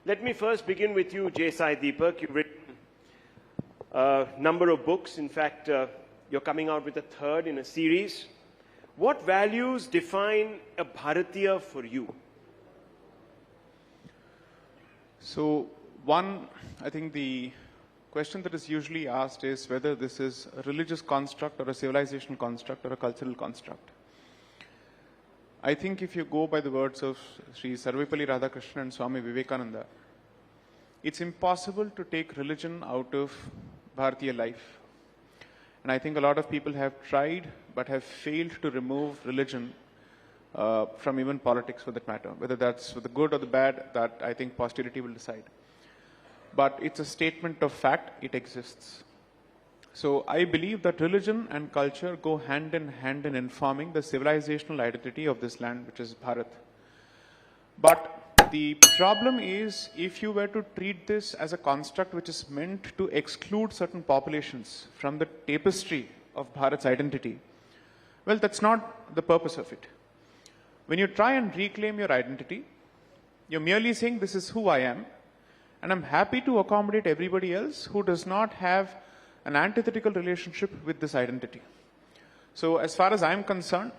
Let me first begin with you, Sai Deepak. You've written a number of books. In fact, you're coming out with a third in a series. What values define a Bhartiya for you? So, one, I think the question that is usually asked is whether this is a religious construct or a civilization construct or a cultural construct. I think if you go by the words of Sri Sarvepalli Radhakrishnan and Swami Vivekananda, it's impossible to take religion out of Bhartiya life. And I think a lot of people have tried but have failed to remove religion from even politics for that matter. Whether that's for the good or the bad, that I think posterity will decide. But it's a statement of fact, it exists. So I believe that religion and culture go hand in hand in informing the civilizational identity of this land, which is Bharat. But the problem is, if you were to treat this as a construct which is meant to exclude certain populations from the tapestry of Bharat's identity, well, that's not the purpose of it. When you try and reclaim your identity, you're merely saying this is who I am, and I'm happy to accommodate everybody else who does not have an antithetical relationship with this identity. So as far as I'm concerned,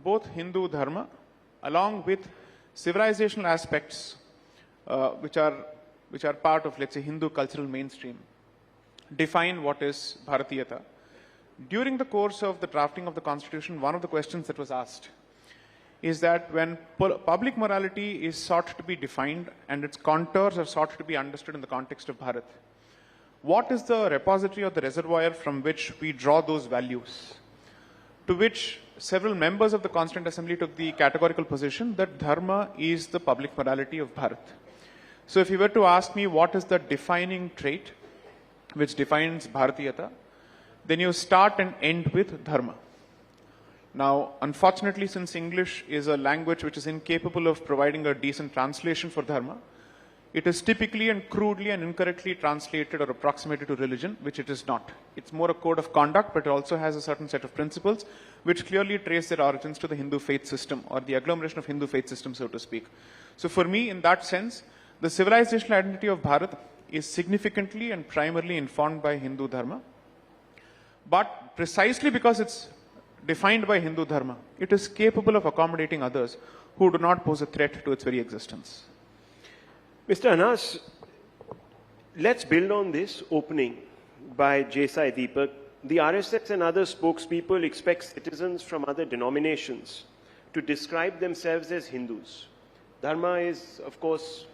both Hindu Dharma along with civilizational aspects which are part of, let's say, Hindu cultural mainstream define what is Bhartiyata. During the course of the drafting of the constitution, one of the questions that was asked is that when public morality is sought to be defined and its contours are sought to be understood in the context of Bharat, what is the repository or the reservoir from which we draw those values? To which several members of the Constituent Assembly took the categorical position that Dharma is the public morality of Bharat. So if you were to ask me what is the defining trait which defines Bhartiyata, then you start and end with Dharma. Now, unfortunately, since English is a language which is incapable of providing a decent translation for Dharma, it is typically and crudely and incorrectly translated or approximated to religion, which it is not. It's more a code of conduct, but it also has a certain set of principles which clearly trace their origins to the Hindu faith system or the agglomeration of Hindu faith system, so to speak. So for me, in that sense, the civilizational identity of Bharat is significantly and primarily informed by Hindu Dharma. But precisely because it's defined by Hindu Dharma, it is capable of accommodating others who do not pose a threat to its very existence. Mr. Anas, let's build on this opening by Sai Deepak. The RSS and other spokespeople expect citizens from other denominations to describe themselves as Hindus. Dharma is, of course,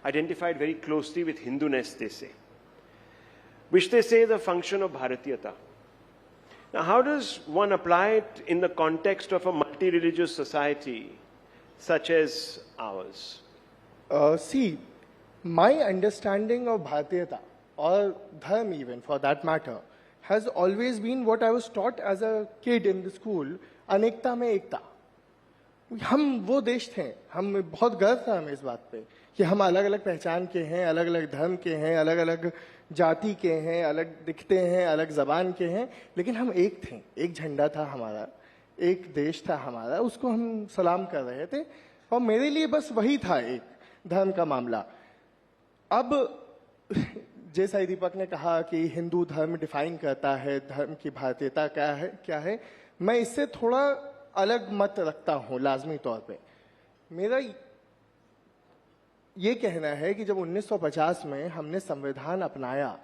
identified very closely with Hinduness, they say, which they say is a function of Bhartiyata. Now, how does one apply it in the context of a multi-religious society such as ours? See, my understanding of Bhartiyata, or Dharma even for that matter, has always been what I was taught as a kid in the school, अनेकता में एकता. हम वो देश थे, हम बहुत गर्व था हमें इस बात पे कि हम अलग अलग पहचान के हैं, अलग अलग धर्म के हैं, अलग अलग जाति के हैं, अलग दिखते हैं, अलग जबान के हैं, लेकिन हम एक थे, एक झंडा था हमारा, एक देश था हमारा, उसको हम सलाम कर रहे थे और मेरे लिए बस वही था एक धर्म का मामला. अब साई दीपक ने कहा कि हिंदू धर्म डिफाइन करता है धर्म की भारतीयता क्या है. मैं इससे थोड़ा अलग मत रखता हूं लाजमी तौर पे. मेरा ये कहना है कि जब 1950 में हमने संविधान अपनाया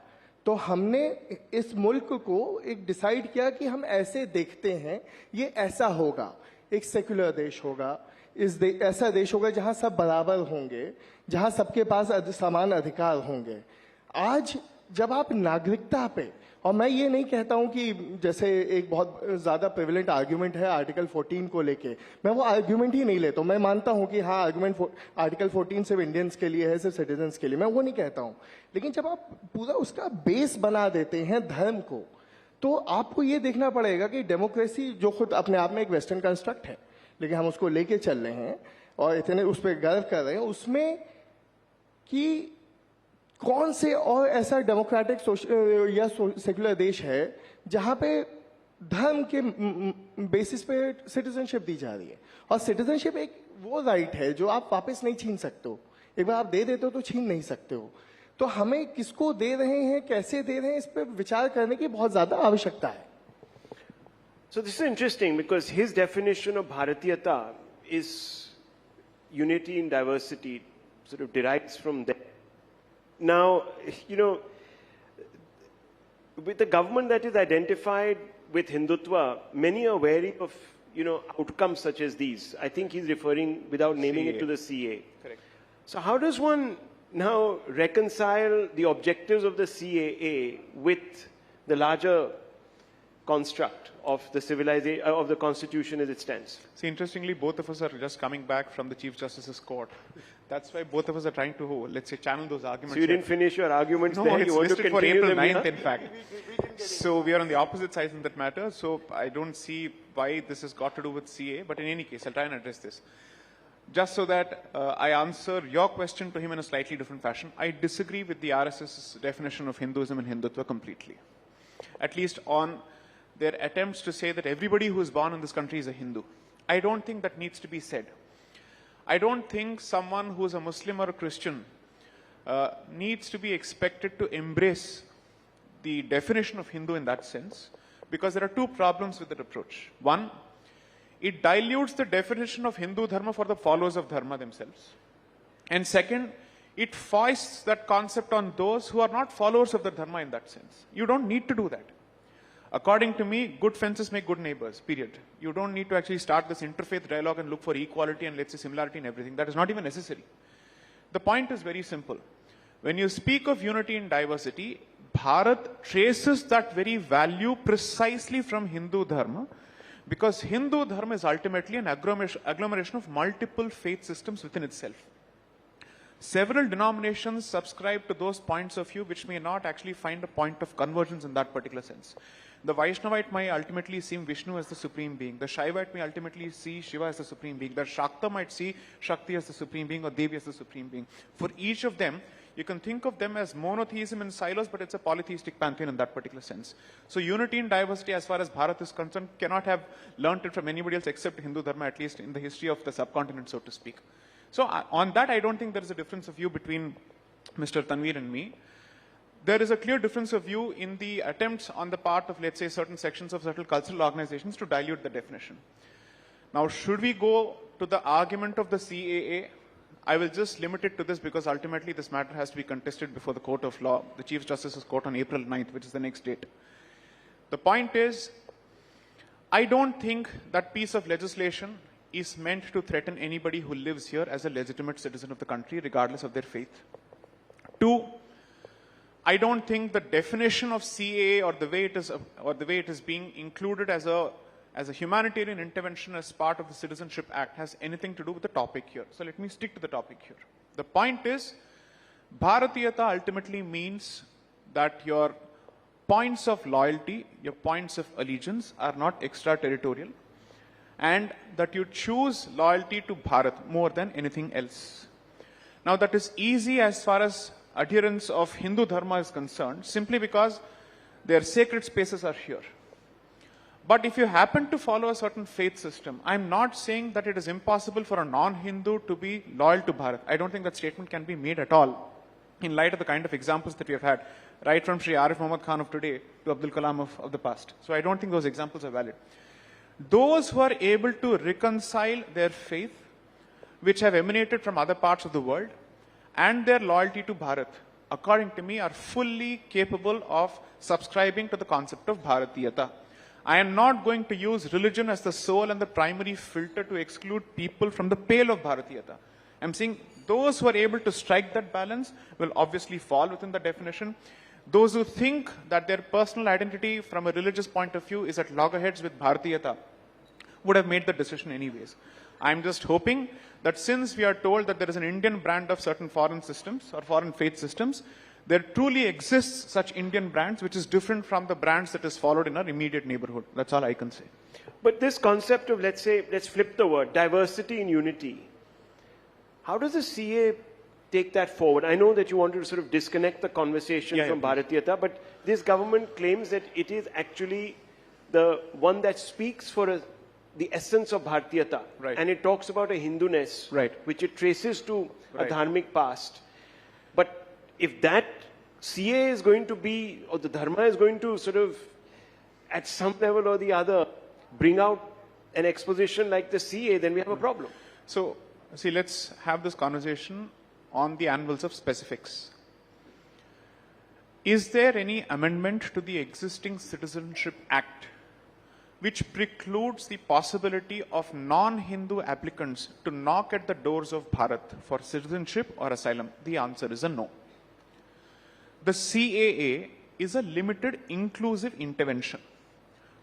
तो हमने इस मुल्क को एक डिसाइड किया कि हम ऐसे देखते हैं, ये ऐसा होगा, एक सेक्युलर देश होगा, ऐसा देश होगा जहां सब बराबर होंगे, जहां सबके पास समान अधिकार होंगे. आज जब आप नागरिकता पे, और मैं ये नहीं कहता हूं कि जैसे एक बहुत ज्यादा प्रिविलेंट आर्ग्यूमेंट है आर्टिकल 14 को लेके, मैं वो आर्ग्यूमेंट ही नहीं लेता हूं. मैं मानता हूं कि हाँ आर्ग्यूमेंट आर्टिकल 14 सिर्फ इंडियंस के लिए है, सिर्फ सिटीजन्स के लिए, मैं वो नहीं कहता हूं. लेकिन जब आप पूरा उसका बेस बना देते हैं धर्म को, तो आपको ये देखना पड़ेगा कि डेमोक्रेसी जो खुद अपने आप में एक वेस्टर्न कंस्ट्रक्ट है, लेकिन हम उसको लेके चल रहे हैं और इतने उस पर गर्व कर रहे हैं, उसमें कि कौन से और ऐसा डेमोक्रेटिक या सेक्युलर देश है जहां पे धर्म के बेसिस पे सिटीजनशिप दी जा रही है. और सिटीजनशिप एक वो राइट है जो आप वापस नहीं छीन सकते हो. एक बार आप दे देते हो तो छीन नहीं सकते हो। तो हमें किसको दे रहे हैं, कैसे दे रहे हैं, इस पर विचार करने की बहुत ज्यादा आवश्यकता है। So this is interesting because his definition of Bhartiyata is unity in diversity, sort of derives from there. Now, with the government that is identified with Hindutva, many are wary of, outcomes such as these. I think he's referring, without naming it, to the CA. Correct. So how does one now reconcile the objectives of the CAA with the larger construct of the civilization, of the constitution as it stands? See, interestingly, both of us are just coming back from the Chief Justice's court. That's why both of us are trying to, let's say, channel those arguments. So you didn't finish your arguments No, there? it's You want to listed for continue April them 9th, here? in fact. So we are on the opposite sides in that matter. So I don't see why this has got to do with CA. But in any case, I'll try and address this. Just so that I answer your question to him in a slightly different fashion, I disagree with the RSS's definition of Hinduism and Hindutva completely. At least on their attempts to say that everybody who is born in this country is a Hindu. I don't think that needs to be said. I don't think someone who is a Muslim or a Christian needs to be expected to embrace the definition of Hindu in that sense, because there are two problems with that approach. One, it dilutes the definition of Hindu Dharma for the followers of Dharma themselves. And second, it foists that concept on those who are not followers of the Dharma in that sense. You don't need to do that. According to me, good fences make good neighbors, period. You don't need to actually start this interfaith dialogue and look for equality and, let's say, similarity in everything. That is not even necessary. The point is very simple. When you speak of unity in diversity, Bharat traces that very value precisely from Hindu Dharma, because Hindu Dharma is ultimately an agglomeration of multiple faith systems within itself. Several denominations subscribe to those points of view which may not actually find a point of convergence in that particular sense. The Vaishnavite may ultimately see Vishnu as the supreme being. The Shaivite may ultimately see Shiva as the supreme being. The Shakta might see Shakti as the supreme being or Devi as the supreme being. For each of them, you can think of them as monotheism in silos, but it's a polytheistic pantheon in that particular sense. So unity in diversity, as far as Bharat is concerned, cannot have learnt it from anybody else except Hindu Dharma, at least in the history of the subcontinent, so to speak. So on that, I don't think there is a difference of view between Mr. Tanveer and me. There is a clear difference of view in the attempts on the part of, let's say, certain sections of certain cultural organizations to dilute the definition. Now, should we go to the argument of the CAA? I will just limit it to this because ultimately this matter has to be contested before the court of law, the Chief Justice's court on April 9th, which is the next date. The point is, I don't think that piece of legislation is meant to threaten anybody who lives here as a legitimate citizen of the country, regardless of their faith. Two, I don't think the definition of CAA or the way it is being included as a humanitarian intervention as part of the Citizenship Act has anything to do with the topic here. So let me stick to the topic here. The point is, Bhartiyata ultimately means that your points of loyalty, your points of allegiance are not extraterritorial, and that you choose loyalty to Bharat more than anything else. Now that is easy as far as adherents of Hindu Dharma is concerned, simply because their sacred spaces are here. But if you happen to follow a certain faith system, I'm not saying that it is impossible for a non-Hindu to be loyal to Bharat. I don't think that statement can be made at all, in light of the kind of examples that we have had, right from Sri Arif Muhammad Khan of today to Abdul Kalam of the past. So I don't think those examples are valid. Those who are able to reconcile their faith, which have emanated from other parts of the world, and their loyalty to Bharat, according to me, are fully capable of subscribing to the concept of Bhartiyata. I am not going to use religion as the sole and the primary filter to exclude people from the pale of Bhartiyata. I'm saying those who are able to strike that balance will obviously fall within the definition. Those who think that their personal identity from a religious point of view is at loggerheads with Bhartiyata would have made the decision anyways. I'm just hoping that since we are told that there is an Indian brand of certain foreign systems or foreign faith systems, there truly exists such Indian brands which is different from the brands that is followed in our immediate neighborhood. That's all I can say. But this concept of, let's flip the word, diversity and unity, how does the CA take that forward? I know that you want to sort of disconnect the conversation from Bhartiyata, but this government claims that it is actually the one that speaks for a the essence of Bhartiyata. Right. And it talks about a Hinduness, Right. which it traces to Right. a dharmic past. But if that CA is going to be, or the Dharma is going to sort of, at some level or the other, bring out an exposition like the CA, then we have a problem. So, see, let's have this conversation on the anvils of specifics. Is there any amendment to the existing Citizenship Act which precludes the possibility of non-Hindu applicants to knock at the doors of Bharat for citizenship or asylum? The answer is a no. The CAA is a limited inclusive intervention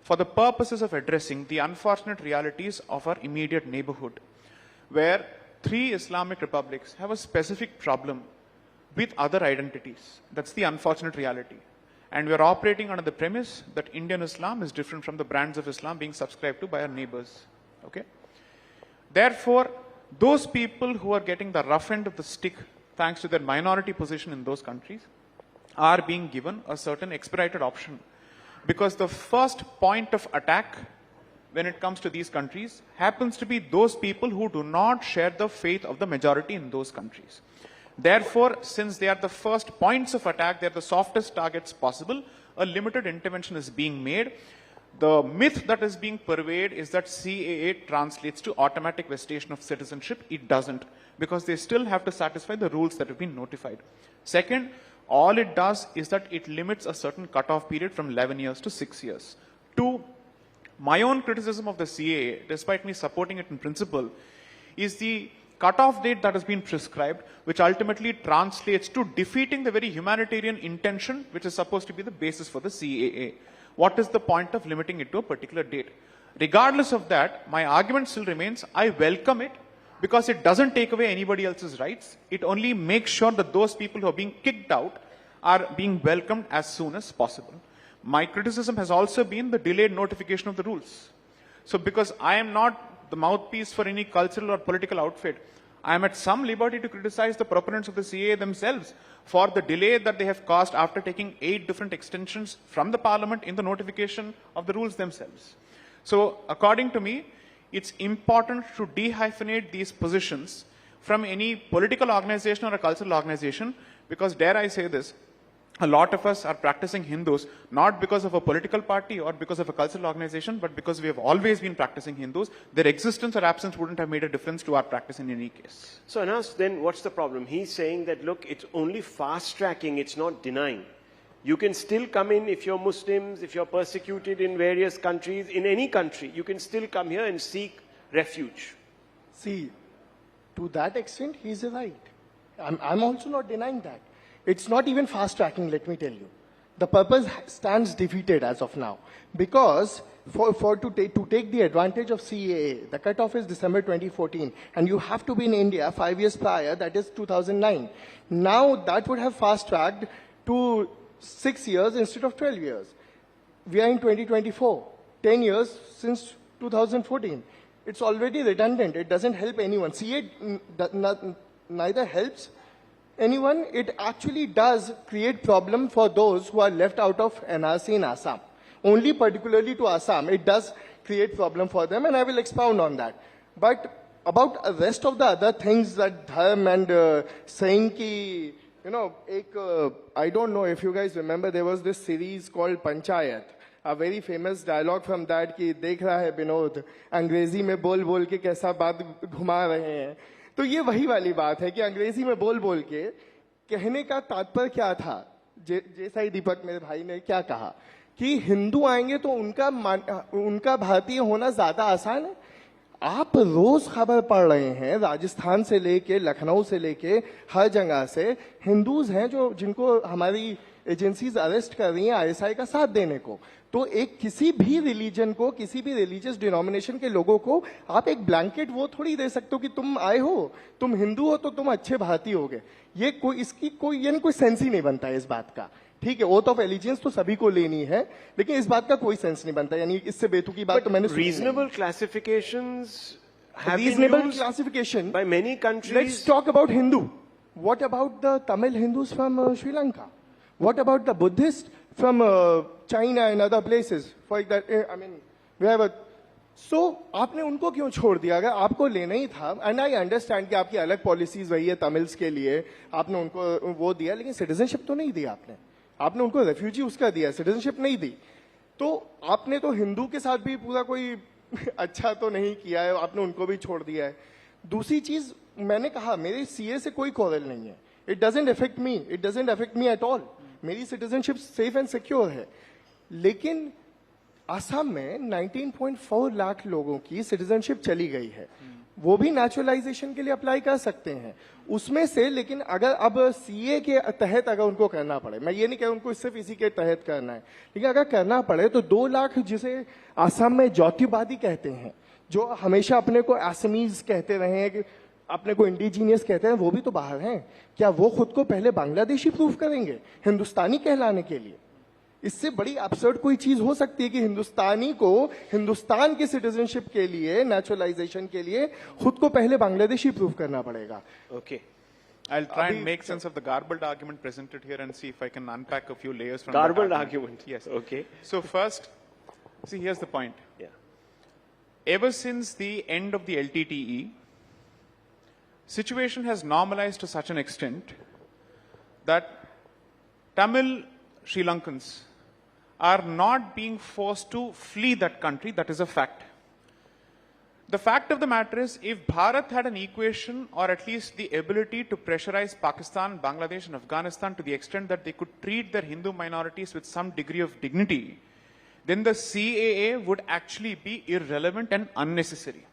for the purposes of addressing the unfortunate realities of our immediate neighborhood, where 3 Islamic republics have a specific problem with other identities. That's the unfortunate reality. And we are operating under the premise that Indian Islam is different from the brands of Islam being subscribed to by our neighbors. Okay? Therefore, those people who are getting the rough end of the stick, thanks to their minority position in those countries, are being given a certain expedited option. Because the first point of attack when it comes to these countries happens to be those people who do not share the faith of the majority in those countries. Therefore, since they are the first points of attack, they are the softest targets possible, a limited intervention is being made. The myth that is being purveyed is that CAA translates to automatic vestation of citizenship. It doesn't, because they still have to satisfy the rules that have been notified. Second, all it does is that it limits a certain cutoff period from 11 years to 6 years. Two, my own criticism of the CAA, despite me supporting it in principle, is the cutoff date that has been prescribed, which ultimately translates to defeating the very humanitarian intention which is supposed to be the basis for the CAA. What is the point of limiting it to a particular date? Regardless of that, my argument still remains, I welcome it because it doesn't take away anybody else's rights. It only makes sure that those people who are being kicked out are being welcomed as soon as possible. My criticism has also been the delayed notification of the rules. So because I am not the mouthpiece for any cultural or political outfit, I am at some liberty to criticize the proponents of the CAA themselves for the delay that they have caused after taking 8 different extensions from the parliament in the notification of the rules themselves. So according to me, it's important to dehyphenate these positions from any political organization or a cultural organization, because dare I say this, a lot of us are practicing Hindus not because of a political party or because of a cultural organization, but because we have always been practicing Hindus. Their existence or absence wouldn't have made a difference to our practice in any case. So Anas, then what's the problem? He's saying that, look, it's only fast-tracking, it's not denying. You can still come in if you're Muslims, if you're persecuted in various countries, in any country, you can still come here and seek refuge. See, to that extent, he's right. I'm also not denying that. It's not even fast tracking, let me tell you. The purpose stands defeated as of now. Because to take the advantage of CAA, the cutoff is December 2014, and you have to be in India 5 years prior, that is 2009. Now that would have fast tracked to 6 years instead of 12 years. We are in 2024, 10 years since 2014. It's already redundant. It doesn't help anyone. CA neither helps anyone. It actually does create problem for those who are left out of NRC in Assam. Only particularly to Assam, it does create problem for them, and I will expound on that. But about the rest of the other things that dharm and saying ki, you know, I don't know if you guys remember, there was this series called Panchayat. A very famous dialogue from that कि देख रहा है विनोद अंग्रेजी में बोल बोल के कैसा बात घुमा रहे हैं. तो ये वही वाली बात है कि अंग्रेजी में बोल बोल के कहने का तात्पर्य क्या था. साई दीपक मेरे भाई ने क्या कहा कि हिंदू आएंगे तो उनका भारतीय होना ज्यादा आसान है. आप रोज खबर पढ़ रहे हैं, राजस्थान से लेके लखनऊ से लेके हर जगह से हिंदूज हैं जो जिनको हमारी एजेंसीज अरेस्ट कर रही हैं आईएसआई का साथ देने को. तो एक किसी भी रिलीजन को, किसी भी रिलीजियस डिनोमिनेशन के लोगों को आप एक ब्लैंकेट वो थोड़ी दे सकते हो कि तुम आए हो, तुम हिंदू हो तो तुम अच्छे भारतीय हो गए. ये कोई इसकी कोई यानी कोई सेंस ही नहीं बनता है इस बात का. ठीक है, ओथ ऑफ एलिजियंस तो सभी को लेनी है, लेकिन इस बात का कोई सेंस नहीं बनता. यानी इससे बेतुकी बात तो मैंने reasonable classifications reasonable classification by many countries. Let's talk about Hindu. What about the Tamil Hindus from Sri Lanka? What about the Buddhists from China and other places? For that, I mean, we have a सो आपने उनको क्यों छोड़ दिया? अगर आपको लेना ही था, and I understand कि आपकी अलग पॉलिसीज वही है तमिल्स के लिए, आपने उनको वो दिया, लेकिन सिटीजनशिप तो नहीं दिया आपने। आपने उनको रेफ्यूजी उसका दिया, सिटीजनशिप नहीं दी। तो आपने तो हिंदू के साथ भी पूरा कोई अच्छा तो नहीं किया है, आपने उनको भी छोड़ दिया है। दूसरी चीज, मैंने कहा मेरे सीए से कोई कॉरल नहीं है, it doesn't affect me, it doesn't affect me at all. मेरी सिटीजनशिप सेफ एंड सिक्योर है। लेकिन असम में 19.4 लाख लोगों की सिटीजनशिप चली गई है, वो भी नेचुरलाइजेशन के लिए अप्लाई कर सकते हैं उसमें से। लेकिन अगर अब सीए के तहत अगर उनको करना पड़े, मैं ये नहीं कह उनको सिर्फ इसी के तहत करना है, लेकिन अगर करना पड़े तो 2 लाख जिसे असम में ज्योतिवादी कहते हैं, जो हमेशा अपने को असमीज कहते रहे हैं, कि अपने को इंडिजीनियस कहते हैं, वो भी तो बाहर हैं। क्या वो खुद को पहले बांग्लादेशी प्रूव करेंगे हिंदुस्तानी कहलाने के लिए? इससे बड़ी absurd कोई चीज हो सकती है कि हिंदुस्तानी को हिंदुस्तान के सिटीजनशिप के लिए, नेचुरलाइजेशन के लिए खुद को पहले बांग्लादेशी प्रूव करना पड़ेगा। Okay. I'll try and make sense of the garbled argument presented here and see if I can unpack a few layers from Garbled that argument. Yes. Okay. So first, see, here's the point. Yeah. Ever since the end of the LTTE, situation has normalized to such an extent that Tamil Sri Lankans are not being forced to flee that country. That is a fact. The fact of the matter is, if Bharat had an equation or at least the ability to pressurize Pakistan, Bangladesh and Afghanistan to the extent that they could treat their Hindu minorities with some degree of dignity, then the CAA would actually be irrelevant and unnecessary.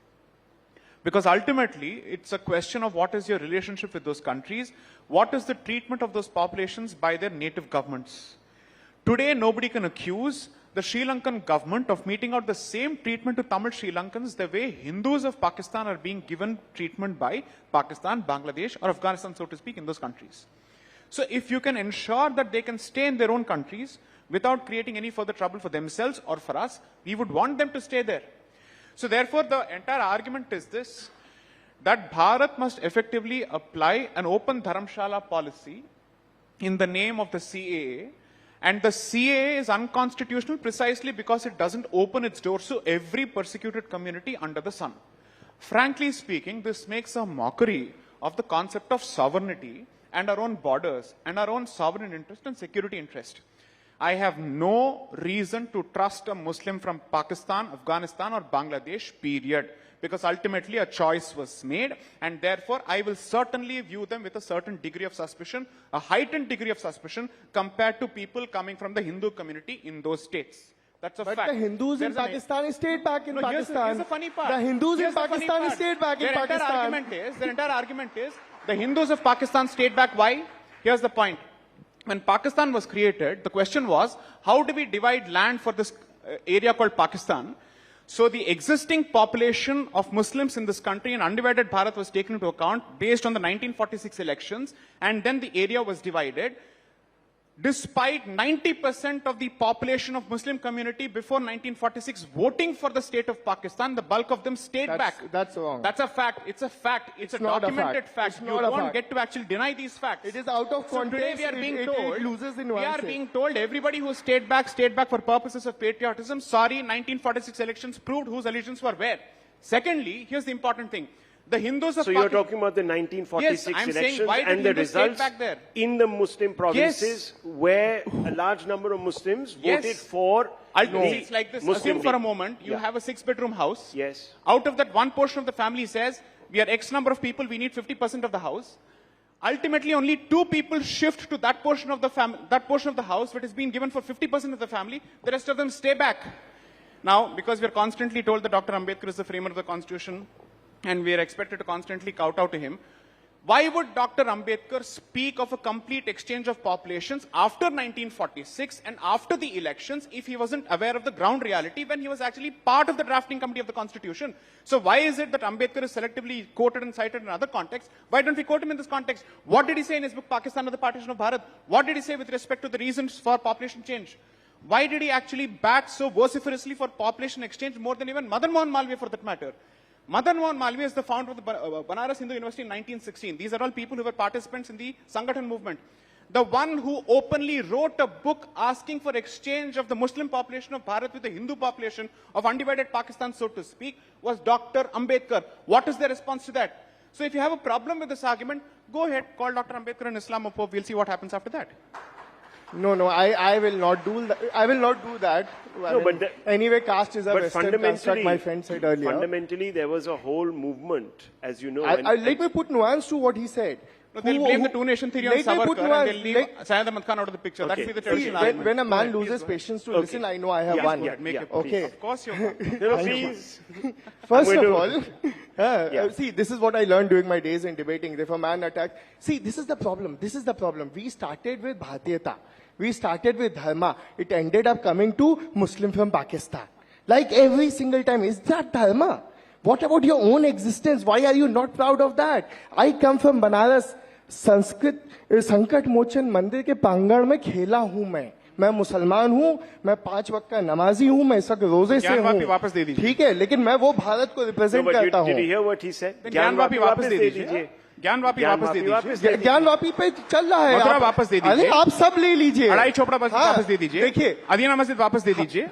Because ultimately, it's a question of what is your relationship with those countries, what is the treatment of those populations by their native governments. Today, nobody can accuse the Sri Lankan government of meting out the same treatment to Tamil Sri Lankans the way Hindus of Pakistan are being given treatment by Pakistan, Bangladesh or Afghanistan, so to speak, in those countries. So if you can ensure that they can stay in their own countries without creating any further trouble for themselves or for us, we would want them to stay there. So therefore, the entire argument is this, that Bharat must effectively apply an open dharamshala policy in the name of the CAA, and the CAA is unconstitutional precisely because it doesn't open its doors to every persecuted community under the sun. Frankly speaking, this makes a mockery of the concept of sovereignty and our own borders and our own sovereign interest and security interest. I have no reason to trust a Muslim from Pakistan, Afghanistan or Bangladesh, period. Because ultimately a choice was made, and therefore I will certainly view them with a certain degree of suspicion, a heightened degree of suspicion compared to people coming from the Hindu community in those states. That's a fact. But the Hindus in Pakistan stayed back in Pakistan. Here's the funny part. The Hindus in Pakistan stayed back in Pakistan. Their entire argument is, the Hindus of Pakistan stayed back. Why? Here's the point. When Pakistan was created, the question was, how do we divide land for this area called Pakistan? So the existing population of Muslims in this country in undivided Bharat was taken into account based on the 1946 elections, and then the area was divided. Despite 90% of the population of Muslim community before 1946 voting for the state of Pakistan, the bulk of them stayed back. That's wrong. That's a fact. It's a fact. It's a documented fact. You don't get to actually deny these facts. It is out of context. So today we are being told, it loses in we are being told everybody who stayed back for purposes of patriotism. Sorry, 1946 elections proved whose allegiance were where. Secondly, here's the important thing. The Hindus of So you're talking about the 1946 Yes, I'm elections saying, why did and the Hindus stay results back there? in the Muslim provinces where a large number of Muslims voted for Ultimately, it's like this. Muslim Assume for a League. moment you have a 6-bedroom house. Yes. Out of that, one portion of the family says, we are X number of people, we need 50% of the house. Ultimately, only 2 people shift to that portion of the house which is being given for 50% of the family. The rest of them stay back. Now, because we are constantly told that Dr. Ambedkar is the framer of the Constitution, and we are expected to constantly kowtow to him, why would Dr. Ambedkar speak of a complete exchange of populations after 1946 and after the elections if he wasn't aware of the ground reality when he was actually part of the drafting committee of the Constitution? So why is it that Ambedkar is selectively quoted and cited in other contexts? Why don't we quote him in this context? What did he say in his book, Pakistan or the Partition of Bharat? What did he say with respect to the reasons for population change? Why did he actually bat so vociferously for population exchange more than even Madan Mohan Malviya for that matter? Madan Mohan Malviya is the founder of the Banaras Hindu University in 1916. These are all people who were participants in the Sangathan movement. The one who openly wrote a book asking for exchange of the Muslim population of Bharat with the Hindu population of undivided Pakistan, so to speak, was Dr. Ambedkar. What is the response to that? So if you have a problem with this argument, go ahead, call Dr. Ambedkar an Islamophobe. We'll see what happens after that. No, I will not do that. I will not do that. Anyway, caste is a Western construct, my friend said earlier. Fundamentally, there was a whole movement, as you know. Let me put nuance to what he said. No, they'll blame the two-nation theory on Savarkar and they'll leave Syed Ahmad Khan out of the picture. Okay. That will be the traditional argument. When a man loses patience to listen, I know I have one. Okay. Of course you have. Please. First of all, see, this is what I learned during my days in debating. If a man attacks, see, this is the problem. This is the problem. We started with Bhartiyata. We started with Dharma. It ended up coming to Muslim from Pakistan. Like every single time. Is that Dharma? What about your own existence? Why are you not proud of that? I come from Banaras. Sanskrit संकट मोचन मंदिर के प्रांगण में खेला हूं मैं मुसलमान हूं, मैं 5 वक्त का नमाजी हूं, मैं सब रोजे से हूं, ठीक है, लेकिन मैं वो भारत को रिप्रेजेंट करता हूं। ज्ञानवापी वापस दे दीजिए, ज्ञानवापी वापस दे दीजिए, ज्ञानवापी पे चल रहा है, मथुरा वापस दे दीजिए, अरे आप सब ले लीजिए, अढ़ाई चोपड़ा वापस दे दीजिए, देखिए अदीना मस्जिद वापस दे दीजिए,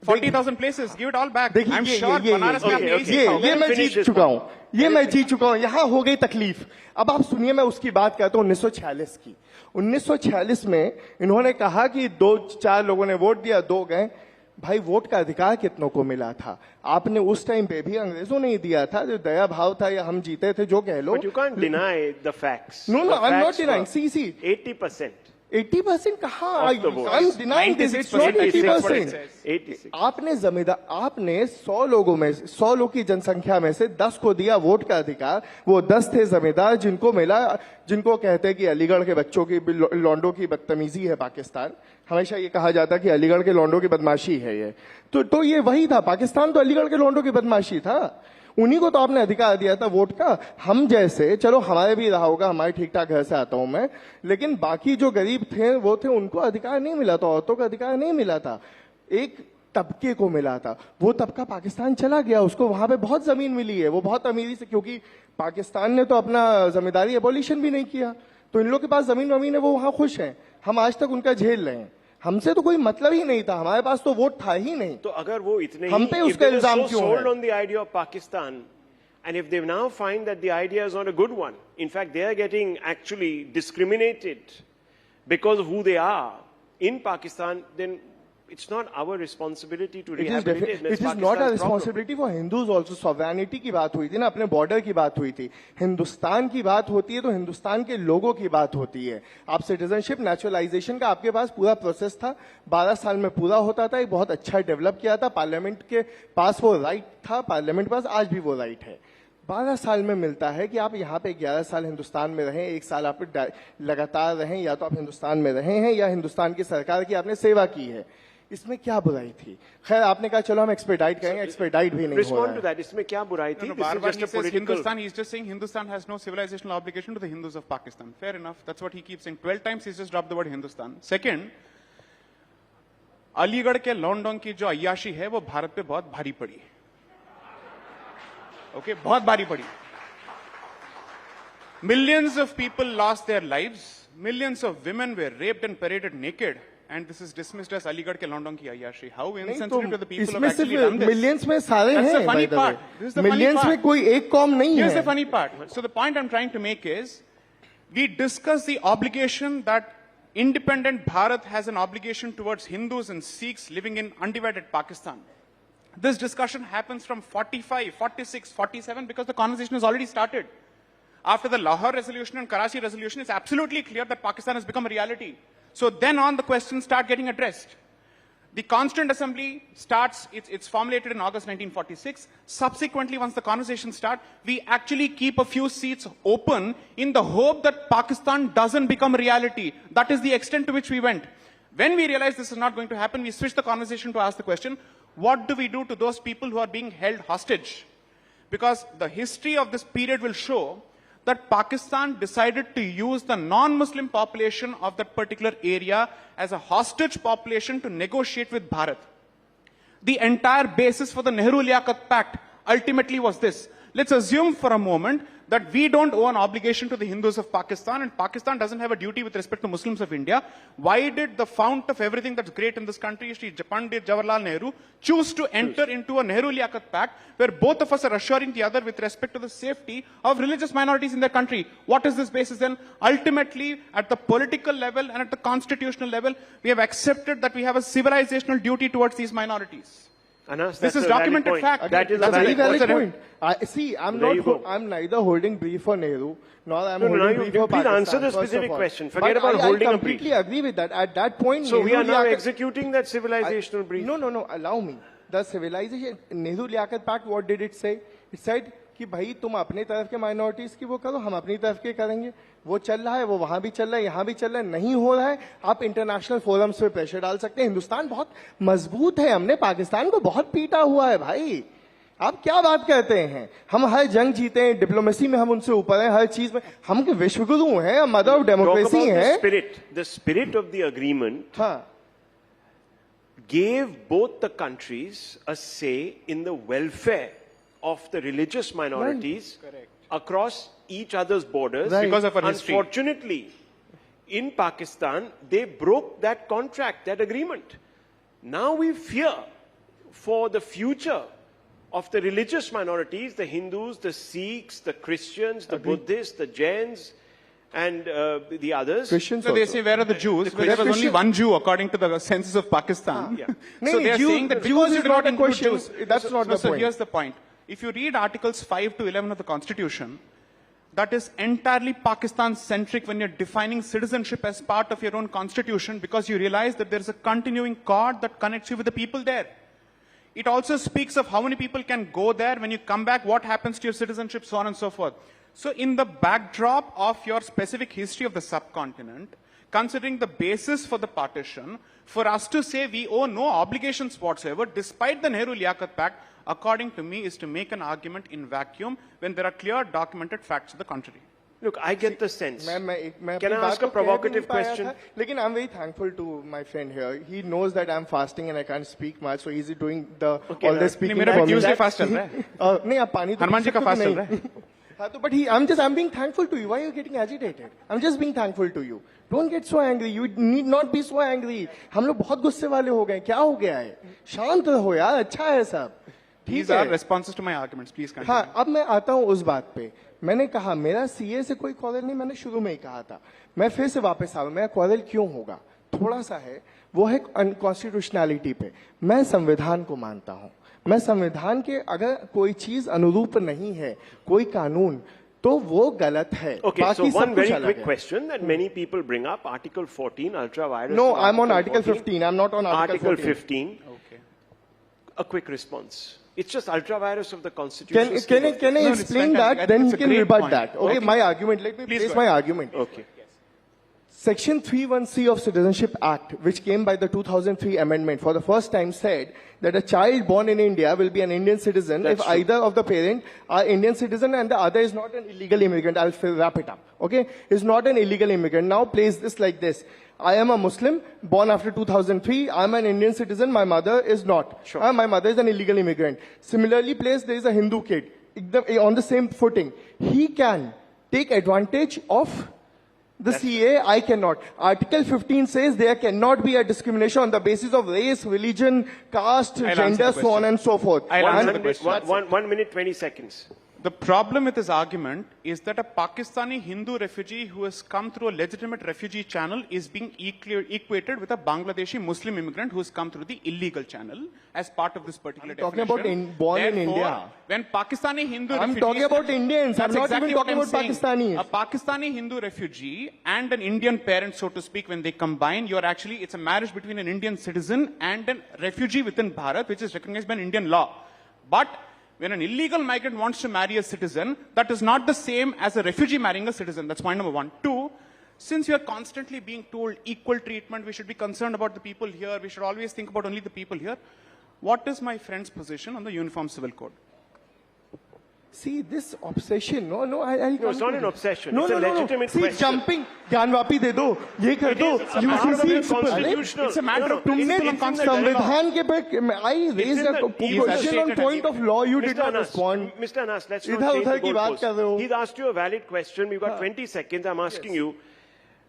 40,000 places, give it all back. I'm sure Banaras में आपने ये मैं जीत चुका हूँ, ये मैं जीत चुका हूँ, यहाँ हो गई तकलीफ। अब आप सुनिए, मैं उसकी बात करता हूँ 1946 की। 1946 में इन्होंने कहा कि 2-4 लोगों ने वोट दिया, 2 गए। भाई वोट का अधिकार कितनों को मिला था? आपने उस टाइम पे भी अंग्रेजों ने ही दिया था, जो दया भाव था, या हम जीते थे, जो कह लो। But you can't deny the facts. No, I'm not denying. See. 80%. 80% कहाँ? I'm denying this. It's not 80%. 86. आपने 100 लोगों में, 100 लोग की जनसंख्या में से 10 को दिया वोट का अधिकार। वो 10 थे जमींदार जिनको मिला, जिनको कहते हैं कि अलीगढ़ के बच्चों की लौंडों की बदतमीजी है पाकिस्तान। हमेशा ये कहा जाता कि अलीगढ़ के लौंडों की बदमाशी है ये। तो ये वही था, पाकिस्तान तो अलीगढ़ के लौंडों की बदमाशी था। उन्हीं को तो आपने अधिकार दिया था वोट का। हम जैसे, चलो हमारे भी रहा होगा, हमारे ठीक ठाक घर से आता हूं मैं, लेकिन बाकी जो गरीब थे वो थे, उनको अधिकार नहीं मिला था, औरतों का अधिकार नहीं मिला था, एक तबके को मिला था। वो तबका पाकिस्तान चला गया, उसको वहां पे बहुत जमीन मिली है, वो बहुत अमीरी से, क्योंकि पाकिस्तान ने तो अपना जमींदारी एबॉलिशन भी नहीं किया, तो इन लोगों के पास जमीन है, वो वहां खुश हैं। हम आज तक उनका झेल रहे हैं, हमसे तो कोई मतलब ही नहीं था, हमारे पास तो वोट था ही नहीं। तो अगर वो इतने हम पे उसका इल्जाम क्यों है? sold on the idea of Pakistan, and if they now find that the idea is not a good one, in fact they are getting actually discriminated because of who they are in Pakistan, then it's not our responsibility to rehabilitate. It is not a responsibility for Hindus also. Sovereignty की बात हुई थी ना, अपने border की बात हुई थी, हिंदुस्तान की बात होती है तो हिंदुस्तान के लोगों की बात होती है। आप सिटीजनशिप नेचुरलाइजेशन का आपके पास पूरा प्रोसेस था, 12 साल में पूरा होता था, एक बहुत अच्छा डेवलप किया था, पार्लियामेंट के पास वो राइट था, पार्लियामेंट पास आज भी वो राइट है। 12 साल में मिलता है कि आप यहाँ पे 11 साल हिंदुस्तान में रहें, 1 साल आप लगातार रहें, या तो आप हिंदुस्तान में रहे हैं या हिंदुस्तान की सरकार की आपने सेवा की है। इसमें क्या बुराई थी? खैर आपने कहा चलो हम एक्सपेडाइट करेंगे, एक्सपेडाइट भी नहीं हो रहा है। इसमें क्या बुराई थी? Hindustan, he's just saying Hindustan has no civilizational obligation to the Hindus of Pakistan. Fair enough. That's what he keeps saying. 12 times he's just dropped the word Hindustan. Second, Aligarh के लॉन्डों की जो अय्याशी है वो भारत पे बहुत भारी पड़ी। Okay, बहुत भारी पड़ी। Millions of people lost their lives. Millions of women were raped and paraded naked. And this is dismissed as Aligarh ke London ki ayyashi. How insensitive to the people have actually done this. Millions में सारे हैं. That's the funny part. This is the millions funny part. में कोई एक कौम नहीं है. Here's the funny part. So the point I'm trying to make is, we discuss the obligation that independent Bharat has an obligation towards Hindus and Sikhs living in undivided Pakistan. This discussion happens from 45, 46, 47 because the conversation has already started. After the Lahore resolution and Karachi resolution, it's absolutely clear that Pakistan has become a reality. So then on, the questions start getting addressed. The Constituent Assembly starts, it's formulated in August 1946. Subsequently, once the conversation starts, we actually keep a few seats open in the hope that Pakistan doesn't become a reality. That is the extent to which we went. When we realized this is not going to happen, we switched the conversation to ask the question, what do we do to those people who are being held hostage? Because the history of this period will show that Pakistan decided to use the non-Muslim population of that particular area as a hostage population to negotiate with Bharat. The entire basis for the Nehru-Liaquat Pact ultimately was this. Let's assume for a moment that we don't owe an obligation to the Hindus of Pakistan and Pakistan doesn't have a duty with respect to Muslims of India. Why did the fount of everything that's great in this country, Shri Pandit Jawaharlal Nehru, choose to enter into a Nehru-Liaquat Pact where both of us are assuring the other with respect to the safety of religious minorities in their country? What is this basis then? Ultimately, at the political level and at the constitutional level, we have accepted that we have a civilizational duty towards these minorities. Anas, This that's is a valid documented point. fact. That is That's a a very valid valid point. point. See, There you go. I'm neither holding brief for Nehru, nor I'm No, no, holding no, brief you for please Pakistan. answer the first of specific all. question. Forget But about holding a I brief. completely agree with that. At that point, So we are now Nehru-Liaquat- executing that civilizational brief. No, allow me. The civilization, Nehru-Liaquat Pact, what did it say? It said कि भाई तुम अपने तरफ के minorities की वो करो, हम अपनी तरफ के करेंगे. वो चल रहा है, वो वहां भी चल रहा है, यहाँ भी चल रहा है. नहीं हो रहा है, आप इंटरनेशनल फोरम्स पे प्रेशर डाल सकते हैं. हिंदुस्तान बहुत मजबूत है, हमने पाकिस्तान को बहुत पीटा हुआ है भाई. आप क्या बात करते हैं? हम हर जंग जीते हैं, डिप्लोमेसी में हम उनसे ऊपर हैं, हर चीज में हम विश्वगुरु हैं, mother of Talk democracy about हैं. the spirit of the agreement हाँ, gave both the countries a say in the welfare of the religious minorities across each other's borders. Right. Because of our history. Unfortunately, in Pakistan, they broke that contract, that agreement. Now we fear for the future of the religious minorities, the Hindus, the Sikhs, the Christians, the Buddhists, the Jains, and the others. Christians So they also. say, where are the Jews? Well, there was only one Jew according to the census of Pakistan. Yeah. So they are Jews- saying that Jews because is you do not not a include question. Jews. That's not the So point. here's the point. If you read Articles 5 to 11 of the Constitution, that is entirely Pakistan-centric when you're defining citizenship as part of your own constitution because you realize that there's a continuing cord that connects you with the people there. It also speaks of how many people can go there. When you come back, what happens to your citizenship, so on and so forth. So in the backdrop of your specific history of the subcontinent, considering the basis for the partition, for us to say we owe no obligations whatsoever, despite the Nehru-Liaquat Pact, according to me, is to make an argument in vacuum when there are clear documented facts to the contrary. Look, I get the sense. मैं Can अपनी I बात ask को a कह भी provocative नहीं पाया question? था, लेकिन I'm very thankful to my friend here. He knows that I'm fasting and I can't speak much, so he's doing all the नहीं, speaking मेरा for भी me. Tuesday fast चल रहा है. नहीं, आप पानी तो हनुमान जी पी का सकते fast हो चल कि रहा है. नहीं? हाँ, तो but I'm being thankful to you. Why are you getting agitated? I'm just being thankful to you. Don't get so angry. You need not be so angry. हम लोग बहुत गुस्से वाले हो गए. क्या हो गया है? शांत रहो यार. अच्छा है सब. These ठीक are है. responses to my arguments. Please continue. हाँ, अब मैं आता हूँ उस बात पे. मैंने कहा मेरा सीए से कोई क्वारल नहीं, मैंने शुरू में ही कहा था. मैं फिर से वापस आ रहा हूं. मेरा क्वारल क्यों होगा? थोड़ा सा है, वो है अनकॉन्स्टिट्यूशनैलिटी पे. मैं संविधान को मानता हूं. मैं संविधान के अगर कोई चीज अनुरूप नहीं है, कोई कानून, तो वो गलत है. Okay, so बाकी one सब very कुछ अलग quick है. question that many people bring up, Article 14, ultra-virus. No, or I'm on Article 15. I'm not on Article 14. 15. Okay. A quick response. It's just ultra-virus of the Constitution. Can I No, it's explain fantastic. I that? think Then it's he a can great rebut point. that. Okay, Okay. my argument. Let me Please place go my ahead. argument. Okay. Section 31C of Citizenship Act, which came by the 2003 amendment, for the first time said that a child born in India will be an Indian citizen That's if true. either of the parent are Indian citizen and the other is not an illegal immigrant. I'll wrap it up. Okay? Is not an illegal immigrant. Now place this like this. I am a Muslim, born after 2003. I'm an Indian citizen. My mother is not. Sure. My mother is an illegal immigrant. Similarly placed, there is a Hindu kid. On the same footing. He can take advantage of the CA, I cannot. Article 15 says there cannot be a discrimination on the basis of race, religion, caste, I'll answer gender, the so on question. and so forth. I'll answer the 1 question. 1 minute, 20 seconds. The problem with this argument is that a Pakistani Hindu refugee who has come through a legitimate refugee channel is being equated with a Bangladeshi Muslim immigrant who has come through the illegal channel as part of this particular I'm talking definition. about born in Therefore, India. When Pakistani Hindu I'm refugees... talking about Indians. I'm That's not exactly even talking what about I'm saying. Pakistanis. A Pakistani Hindu refugee and an Indian parent, so to speak, when they combine, it's a marriage between an Indian citizen and a refugee within Bharat, which is recognized by an Indian law. But when an illegal migrant wants to marry a citizen, that is not the same as a refugee marrying a citizen. That's point number one. Two, since we are constantly being told equal treatment, we should be concerned about the people here, we should always think about only the people here. What is my friend's position on the Uniform Civil Code? See, this obsession, no, I'll No, it's not an obsession. No, It's a no, legitimate See, question. jumping, Gyanvapi दे दो, ये कर It दो, is a part of the UCC, constitutional. It's a matter of तुमने it's in the संविधान के पे, I raised in a the- question on point of law, you did Mr. not Anas, respond. Mr. Anas, let's not इधर change उधर the की बात कर रहे हो। goalpost. He's asked you a valid question. We've got 20 seconds. I'm asking you.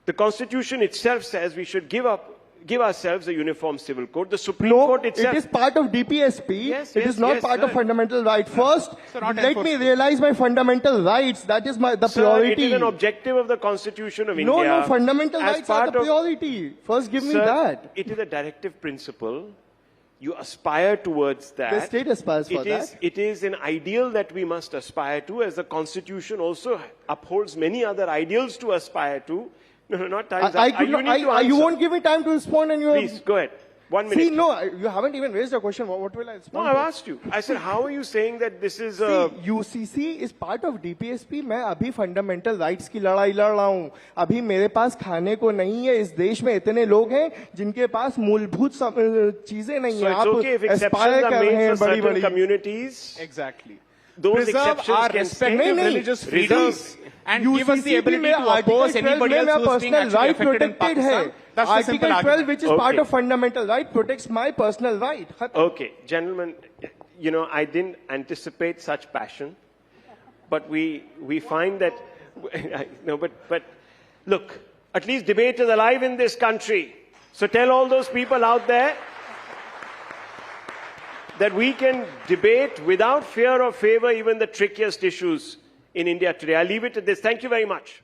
The Constitution itself says we should give ourselves a uniform civil code. The Supreme No, Court it itself. is part of DPSP. Yes, It yes, is not yes, part of sir. fundamental right. First, Sir, not let me enforceable. realize my fundamental rights. That is the Sir, priority. it is an objective of the Constitution of No, India. fundamental as rights are part the of- priority. First, give me Sir, that. it is a directive principle. You aspire towards that. The state aspires for that. It is an ideal that we must aspire to, as the Constitution also upholds many other ideals to aspire to. No, not time's up. I could You not, need to you answer. won't give me time to respond, and you Please, go ahead. 1 minute. See, no, you haven't even raised a question. What will I No, respond I've to? asked you. I said, how are you saying that this is See, UCC is part of DPSP. मैं अभी fundamental rights की लड़ाई लड़ रहा हूँ. अभी मेरे पास खाने को नहीं है. इस देश में इतने लोग हैं जिनके पास मूलभूत चीजें नहीं So है. it's आप okay if Aspire exceptions are कर रहे made हैं for बड़ी certain बड़ी. communities. Exactly. Those Preserve exceptions our can respective stay. religious freedoms and give us the UCC ability में to oppose Article 12 anybody में else who is being personal actually right affected in protected है. Pakistan. That's the simple Article 12, argument. which is part Okay. of fundamental right, protects my personal right. Okay, gentlemen, you know, I didn't anticipate such passion, but we find that, no, but look, at least debate is alive in this country. So tell all those people out there that we can debate without fear or favor even the trickiest issues in India today. I'll leave it at this. Thank you very much.